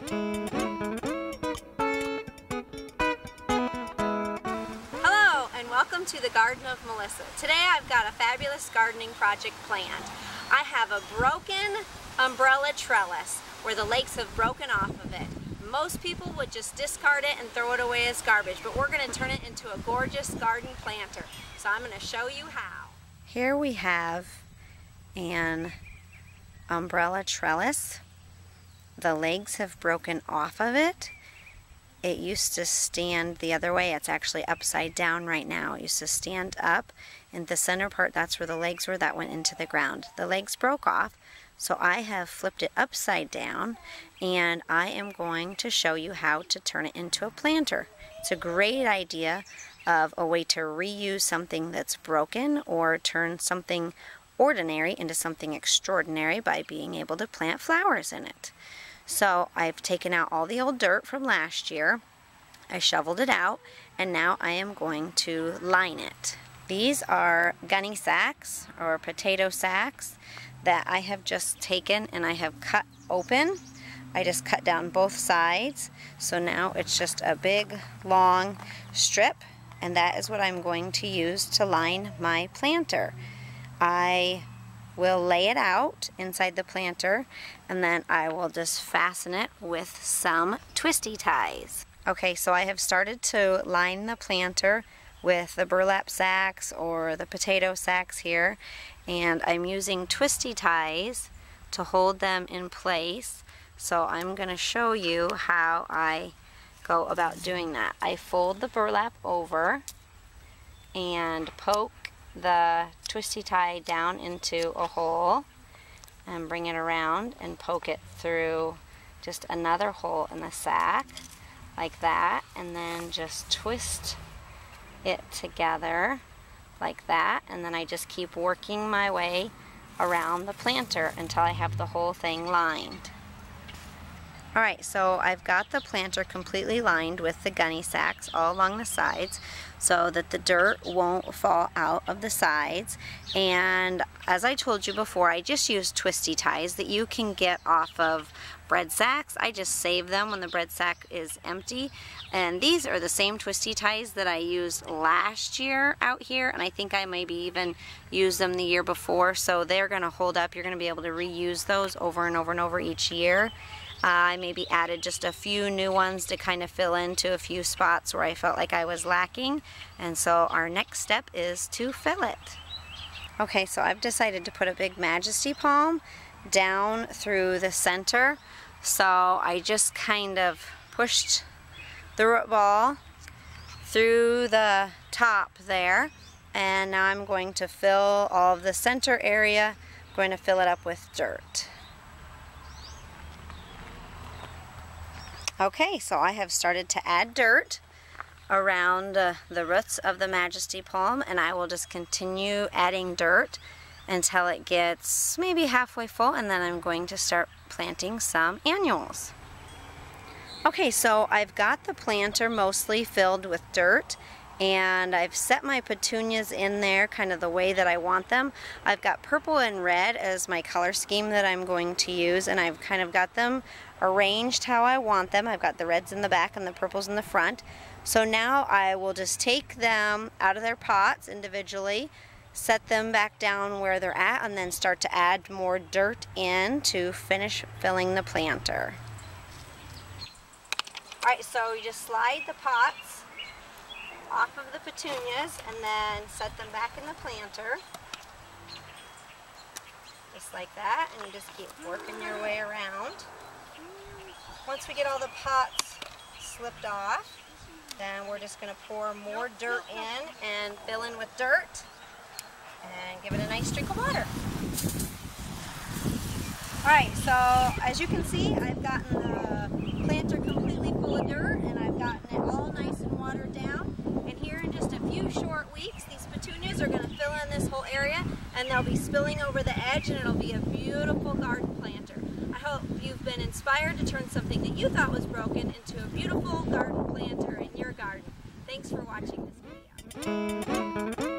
Hello and welcome to the Garden of Melissa. Today I've got a fabulous gardening project planned. I have a broken umbrella trellis where the legs have broken off of it. Most people would just discard it and throw it away as garbage, but we're going to turn it into a gorgeous garden planter. So I'm going to show you how. Here we have an umbrella trellis. The legs have broken off of it. It used to stand the other way. It's actually upside down right now. It used to stand up. In the center part, that's where the legs were. That went into the ground. The legs broke off, so I have flipped it upside down, and I am going to show you how to turn it into a planter. It's a great idea of a way to reuse something that's broken or turn something ordinary into something extraordinary by being able to plant flowers in it. So I've taken out all the old dirt from last year. I shoveled it out, and now I am going to line it. These are gunny sacks or potato sacks that I have just taken and I have cut open. I just cut down both sides, so now it's just a big long strip, and that is what I'm going to use to line my planter. I will lay it out inside the planter, and then I will just fasten it with some twisty ties. Okay, so I have started to line the planter with the burlap sacks or the potato sacks here, and I'm using twisty ties to hold them in place. So I'm going to show you how I go about doing that. I fold the burlap over and poke the twisty tie down into a hole and bring it around and poke it through just another hole in the sack like that, and then just twist it together like that, and then I just keep working my way around the planter until I have the whole thing lined. Alright, so I've got the planter completely lined with the gunny sacks all along the sides so that the dirt won't fall out of the sides. And as I told you before, I just use twisty ties that you can get off of bread sacks. I just save them when the bread sack is empty. And these are the same twisty ties that I used last year out here, and I think I maybe even used them the year before, so they're going to hold up. You're going to be able to reuse those over and over and over each year. I maybe added just a few new ones to kind of fill into a few spots where I felt like I was lacking, and so our next step is to fill it. Okay, so I've decided to put a big majesty palm down through the center, so I just kind of pushed the root ball through the top there, and now I'm going to fill all of the center area. I'm going to fill it up with dirt. Okay, so I have started to add dirt around the roots of the majesty palm, and I will just continue adding dirt until it gets maybe halfway full, and then I'm going to start planting some annuals. Okay, so I've got the planter mostly filled with dirt, and I've set my petunias in there kind of the way that I want them. I've got purple and red as my color scheme that I'm going to use, and I've kind of got them arranged how I want them. I've got the reds in the back and the purples in the front. So now I will just take them out of their pots individually, set them back down where they're at, and then start to add more dirt in to finish filling the planter. Alright, so you just slide the pots off of the petunias and then set them back in the planter. Just like that, and you just keep working your way around. Once we get all the pots slipped off, then we're just going to pour more dirt in and fill in with dirt and give it a nice drink of water. Alright, so as you can see, I've gotten the planter completely full of dirt, and I've gotten it all nice and watered down. And here in just a few short weeks, these petunias are going to fill in this whole area, and they'll be spilling over the edge, and it'll be a beautiful garden planter. I hope you've been inspired to turn something that you thought was broken into a beautiful garden planter in your garden. Thanks for watching this video.